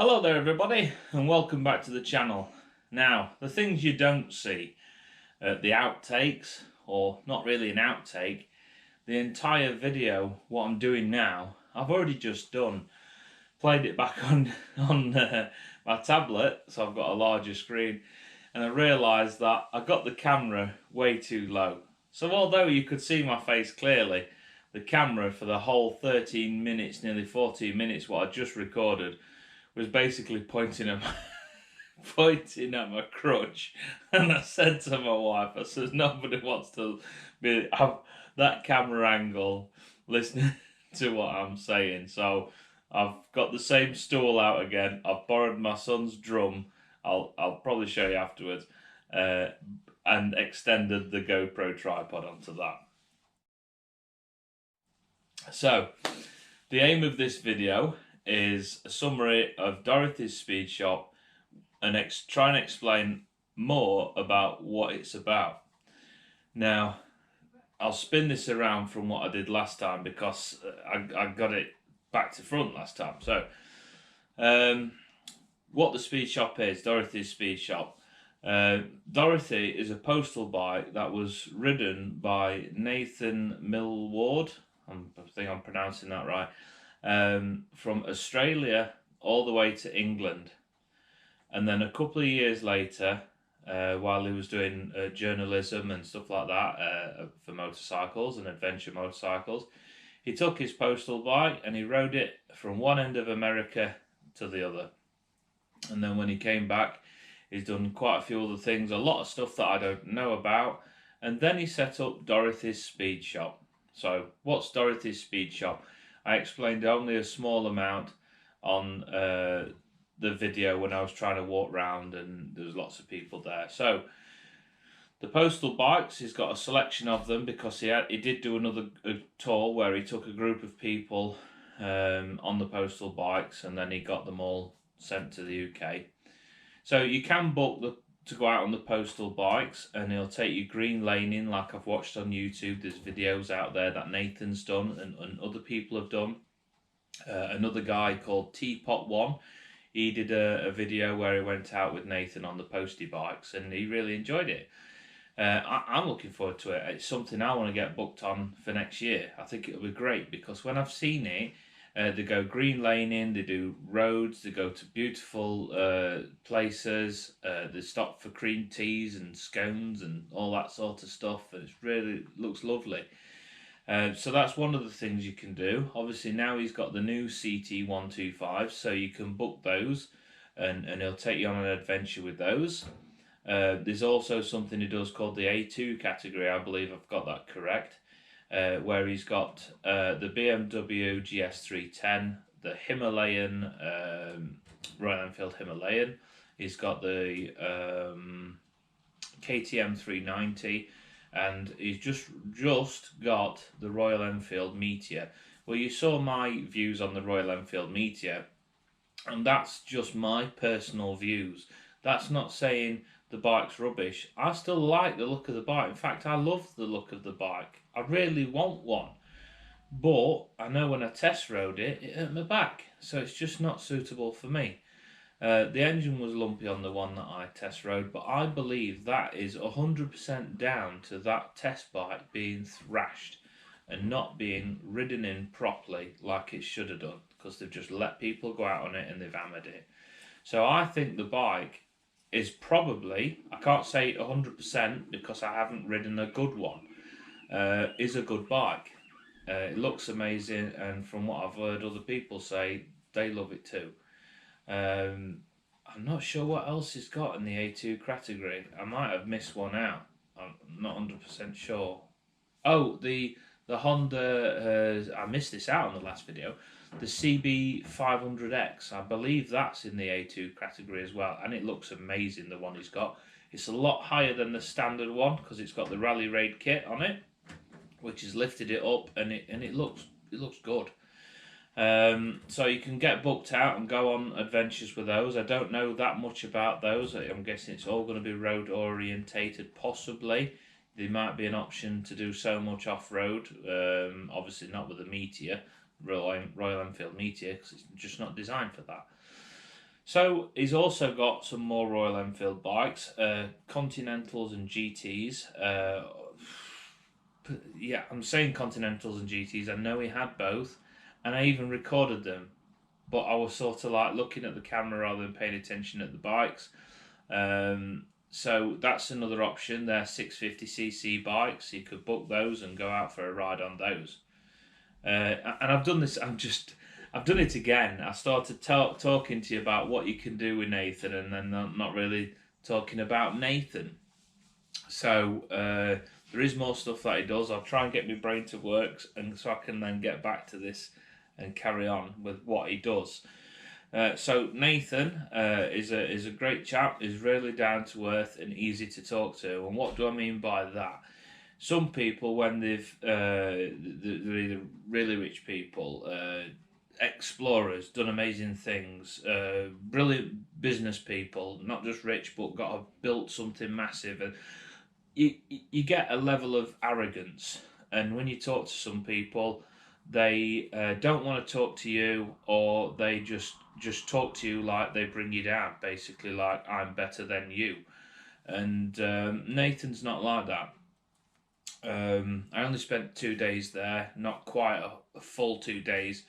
Hello there everybody and welcome back to the channel. Now, the things you don't see, the outtakes, or not really an outtake, the entire video, what I'm doing now, I've already just done. Played it back on my tablet, so I've got a larger screen, and I realised that I got the camera way too low. So although you could see my face clearly, the camera for the whole 13 minutes, nearly 14 minutes what I just recorded, was basically pointing at my crutch, and I said to my wife, I said, nobody wants to have that camera angle listening to what I'm saying. So I've got the same stool out again. I've borrowed my son's drum. I'll probably show you afterwards, and extended the GoPro tripod onto that. So the aim of this video is a summary of Dorothy's Speed Shop and try and explain more about what it's about. Now, I'll spin this around from what I did last time because I got it back to front last time. So, what the Speed Shop is, Dorothy's Speed Shop. Dorothy is a postal bike that was ridden by Nathan Millward. I think I'm pronouncing that right. From Australia all the way to England, and then a couple of years later, while he was doing journalism and stuff like that for motorcycles and adventure motorcycles, he took his postal bike and he rode it from one end of America to the other. And then when he came back, he's done quite a few other things, a lot of stuff that I don't know about, and then he set up Dorothy's Speed Shop. So what's Dorothy's Speed Shop? I explained only a small amount on the video when I was trying to walk round and there was lots of people there. So the postal bikes, he's got a selection of them because he did do another tour where he took a group of people on the postal bikes and then he got them all sent to the UK. So you can book to go out on the postal bikes, and he'll take you green laning like I've watched on YouTube. There's videos out there that Nathan's done and other people have done. Another guy called Teapot One, he did a video where he went out with Nathan on the postie bikes and he really enjoyed it. I'm looking forward to it. It's something I want to get booked on for next year. I think it'll be great because when I've seen it, they go green laning, they do roads, they go to beautiful places, they stop for cream teas and scones and all that sort of stuff, and it really looks lovely. So that's one of the things you can do. Obviously now he's got the new CT125, so you can book those and he'll take you on an adventure with those. There's also something he does called the A2 category, I believe I've got that correct. Where he's got the BMW GS310, the Himalayan, Royal Enfield Himalayan. He's got the KTM 390, and he's just got the Royal Enfield Meteor. Well, you saw my views on the Royal Enfield Meteor, and that's just my personal views. That's not saying the bike's rubbish. I still like the look of the bike. In fact, I love the look of the bike. I really want one. But I know when I test rode it, it hurt my back. So it's just not suitable for me. The engine was lumpy on the one that I test rode, but I believe that is 100% down to that test bike being thrashed and not being ridden in properly like it should have done, because they've just let people go out on it and they've hammered it. So I think the bike is probably, I can't say 100% because I haven't ridden a good one, is a good bike. It looks amazing, and from what I've heard other people say, they love it too. I'm not sure what else he's got in the A2 category. I might have missed one out. I'm not 100% sure. Oh, the Honda, I missed this out on the last video, the CB500X, I believe that's in the A2 category as well, and it looks amazing, the one he's got. It's a lot higher than the standard one because it's got the Rally Raid kit on it, which has lifted it up, and it looks good. So you can get booked out and go on adventures with those. I don't know that much about those. I'm guessing it's all going to be road orientated, possibly. There might be an option to do so much off-road, obviously not with the Meteor, Royal Enfield Meteor, because it's just not designed for that. So he's also got some more Royal Enfield bikes, Continentals and GTs. Yeah, I'm saying Continentals and GTs. I know he had both, and I even recorded them. But I was sort of like looking at the camera rather than paying attention at the bikes. So that's another option. They're 650cc bikes. You could book those and go out for a ride on those. And I've done this. I've done it again. I started talking to you about what you can do with Nathan, and then not really talking about Nathan. So there is more stuff that he does. I'll try and get my brain to work, and so I can then get back to this and carry on with what he does. So Nathan is a great chap. He's really down to earth and easy to talk to. And what do I mean by that? Some people, when they're either really rich people, explorers, done amazing things, brilliant business people, not just rich but built something massive, and you get a level of arrogance. And when you talk to some people, they don't want to talk to you, or they just talk to you like they bring you down, basically like I'm better than you. And Nathan's not like that. I only spent 2 days there, not quite a full 2 days.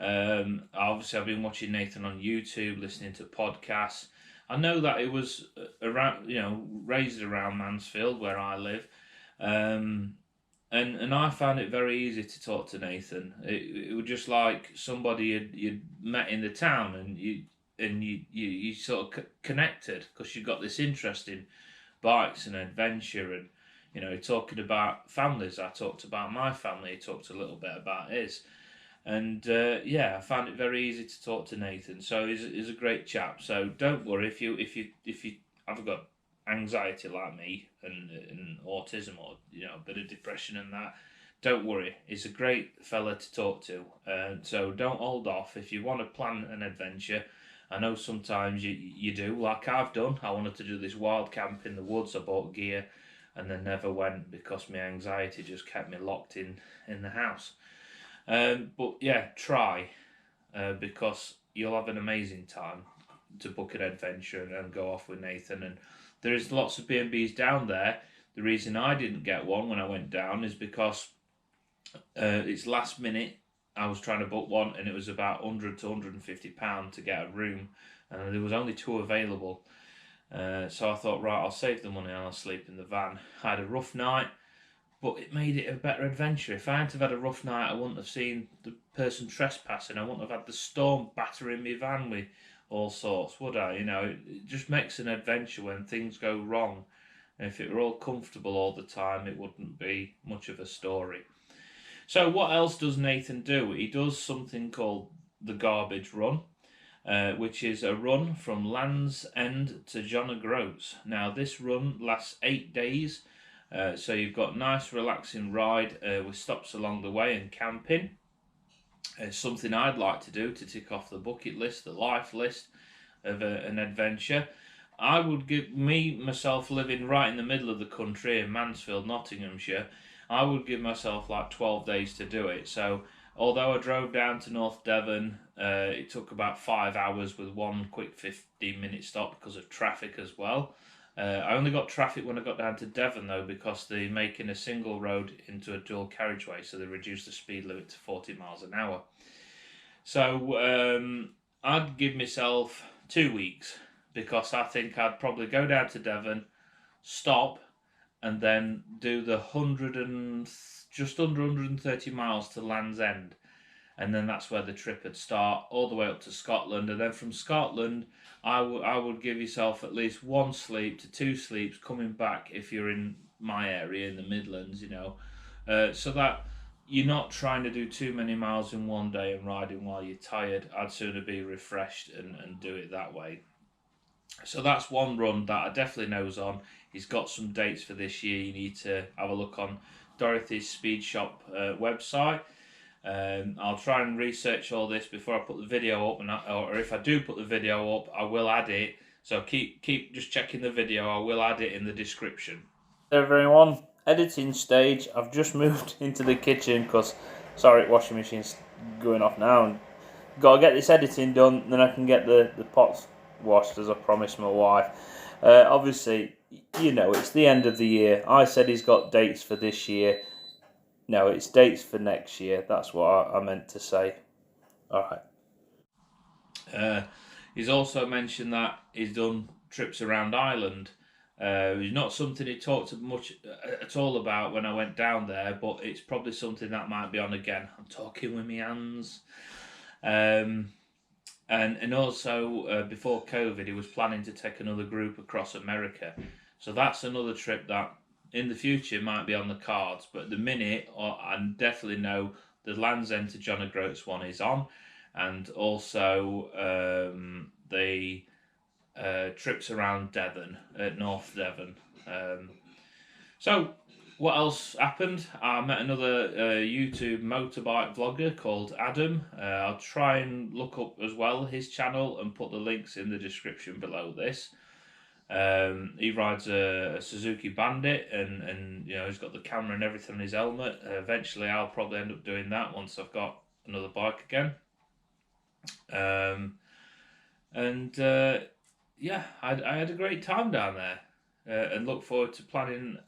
Obviously, I've been watching Nathan on YouTube, listening to podcasts. I know that it was around, raised around Mansfield where I live, and I found it very easy to talk to Nathan. It was just like somebody you'd met in the town, and you sort of connected because you got this interest in bikes and adventure, and talking about families. I talked about my family. He talked a little bit about his. And I found it very easy to talk to Nathan. So he's a great chap. So don't worry if you have got anxiety like me and autism, or a bit of depression and that. Don't worry, he's a great fella to talk to. So don't hold off if you want to plan an adventure. I know sometimes you do, like I've done. I wanted to do this wild camp in the woods. I bought gear and then never went because my anxiety just kept me locked in the house. But yeah, try, because you'll have an amazing time to book an adventure and go off with Nathan. And there is lots of B&Bs down there. The reason I didn't get one when I went down is because it's last minute. I was trying to book one, and it was about £100 to £150 to get a room, and there was only 2 available. So I thought, right, I'll save the money and I'll sleep in the van. I had a rough night, but it made it a better adventure. If I hadn't have had a rough night, I wouldn't have seen the person trespassing. I wouldn't have had the storm battering my van with all sorts, would I? It just makes an adventure when things go wrong. And if it were all comfortable all the time, it wouldn't be much of a story. So what else does Nathan do? He does something called the Garbage Run, which is a run from Land's End to John O'Groats. Now, this run lasts 8 days. So you've got nice relaxing ride with stops along the way and camping. It's something I'd like to do to tick off the bucket list, the life list of an adventure. I would give myself living right in the middle of the country in Mansfield, Nottinghamshire, I would give myself like 12 days to do it. So although I drove down to North Devon, it took about 5 hours with one quick 15-minute stop because of traffic as well. I only got traffic when I got down to Devon though, because they're making a single road into a dual carriageway, so they reduced the speed limit to 40 miles an hour. So I'd give myself 2 weeks, because I think I'd probably go down to Devon, stop, and then do the just under 130 miles to Land's End. And then that's where the trip would start, all the way up to Scotland. And then from Scotland, I would give yourself at least 1 sleep to 2 sleeps coming back if you're in my area, in the Midlands, so that you're not trying to do too many miles in one day and riding while you're tired. I'd sooner be refreshed and do it that way. So that's one run that I definitely knows on. He's got some dates for this year. You need to have a look on Dorothys Speed Shop website. I'll try and research all this before I put the video up, or if I do put the video up, I will add it. So keep just checking the video. I will add it in the description. Everyone, editing stage. I've just moved into the kitchen because, sorry, washing machine's going off now. And got to get this editing done, then I can get the pots washed as I promised my wife. Obviously, you know, it's the end of the year. I said he's got dates for this year. No, it's dates for next year. That's what I meant to say. All right. He's also mentioned that he's done trips around Ireland. It's not something he talked much at all about when I went down there, but it's probably something that might be on again. I'm talking with my hands. And also, before COVID, he was planning to take another group across America. So that's another trip that in the future might be on the cards. But at the minute, I definitely know the Land's End to John O'Groats one is on. And also the trips around Devon, North Devon. So, what else happened? I met another YouTube motorbike vlogger called Adam. I'll try and look up as well his channel and put the links in the description below this. He rides a Suzuki Bandit and you know he's got the camera and everything on his helmet. Eventually, I'll probably end up doing that once I've got another bike again. Yeah, I had a great time down there. And look forward to planning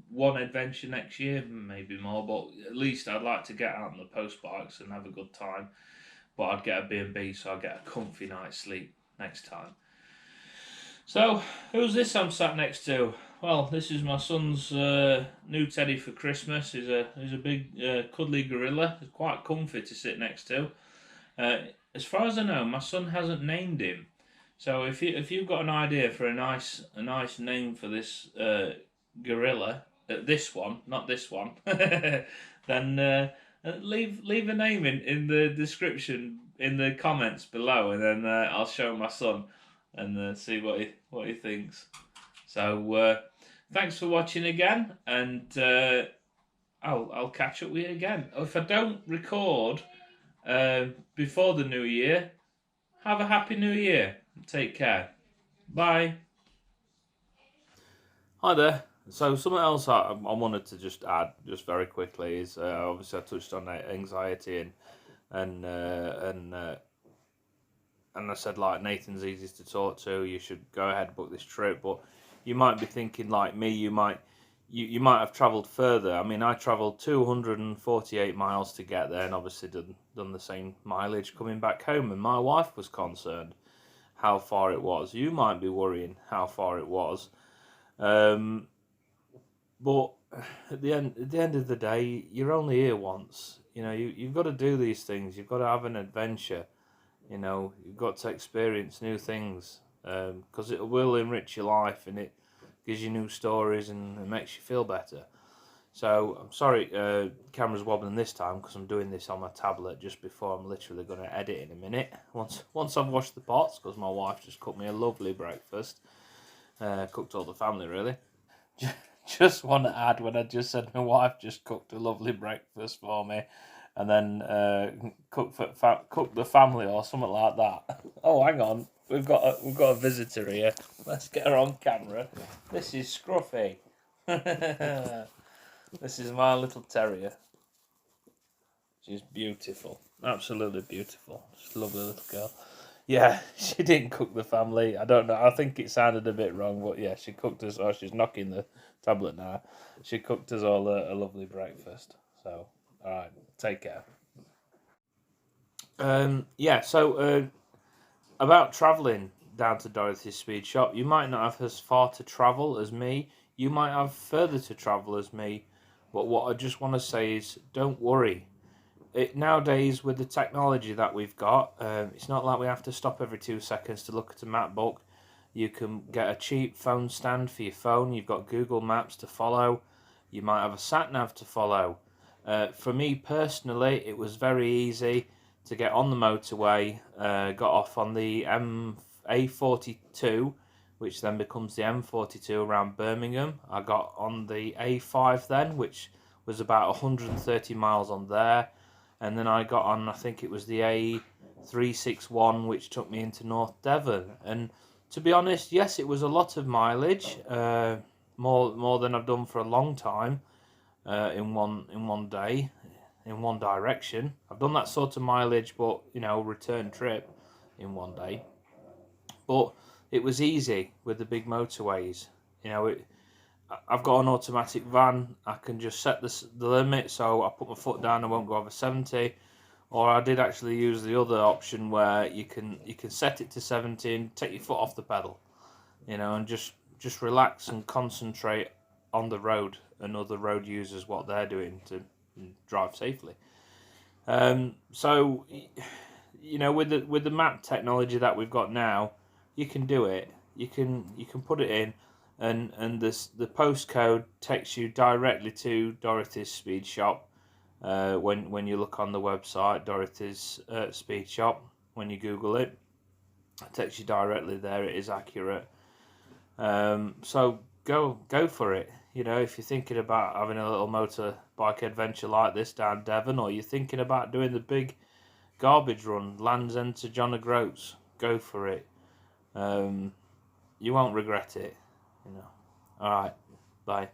one adventure next year, maybe more, but at least I'd like to get out on the post bikes and have a good time. But I'd get a B&B so I'd get a comfy night's sleep next time. So, who's this I'm sat next to? Well, this is my son's new teddy for Christmas. He's a big cuddly gorilla. It's quite comfy to sit next to. As far as I know, my son hasn't named him. So if you've got an idea for a nice name for this gorilla, this one, not this one, then leave a name in the description in the comments below, and then I'll show my son and see what he thinks. So thanks for watching again, and I'll catch up with you again. If I don't record before the new year, have a happy new year. Take care. Bye. Hi there. So something else I wanted to just add just very quickly is obviously I touched on anxiety and I said like Nathan's easiest to talk to. You should go ahead and book this trip, but you might be thinking like me. You might have travelled further. I mean, I travelled 248 miles to get there, and obviously done the same mileage coming back home. And my wife was concerned how far it was. You might be worrying how far it was, but at the end of the day, you're only here once. You know, you've got to do these things. You've got to have an adventure. You know, you've got to experience new things because it will enrich your life and it gives you new stories and it makes you feel better. So I'm sorry, camera's wobbling this time because I'm doing this on my tablet just before I'm literally going to edit in a minute. Once I've washed the pots, because my wife just cooked me a lovely breakfast. Cooked all the family really. Just want to add when I just said my wife just cooked a lovely breakfast for me, and then cooked the family or something like that. Oh, hang on, we've got a visitor here. Let's get her on camera. This is Scruffy. This is my little terrier. She's beautiful. Absolutely beautiful. She's a lovely little girl. Yeah, she didn't cook the family. I don't know. I think it sounded a bit wrong, but yeah, she cooked us. Oh, she's knocking the tablet now. She cooked us all a lovely breakfast. So, all right, take care. So about travelling down to Dorothy's speed shop, you might not have as far to travel as me. You might have further to travel as me. But what I just want to say is, don't worry. Nowadays, with the technology that we've got, it's not like we have to stop every 2 seconds to look at a map book. You can get a cheap phone stand for your phone. You've got Google Maps to follow. You might have a sat-nav to follow. For me personally, it was very easy to get on the motorway. Got off on the A42, which then becomes the M42 around Birmingham. I got on the A5 then, which was about 130 miles on there. And then I got on, I think it was the A361, which took me into North Devon. And to be honest, yes, it was a lot of mileage, more than I've done for a long time in one day, in one direction. I've done that sort of mileage, but, you know, return trip in one day. But it was easy with the big motorways. I've got an automatic van. I can just set the limit, so I put my foot down. I won't go over 70. Or I did actually use the other option where you can set it to 70 and take your foot off the pedal, and just relax and concentrate on the road and other road users, what they're doing to drive safely. So with the map technology that we've got now, you can do it. You can put it in, and the postcode takes you directly to Dorothys Speed Shop. When you look on the website, Dorothys Speed Shop, when you Google it, it takes you directly there. It is accurate. So go for it. If you're thinking about having a little motorbike adventure like this down Devon, or you're thinking about doing the big garbage run, Land's End to John O'Groats, go for it. You won't regret it. All right, bye.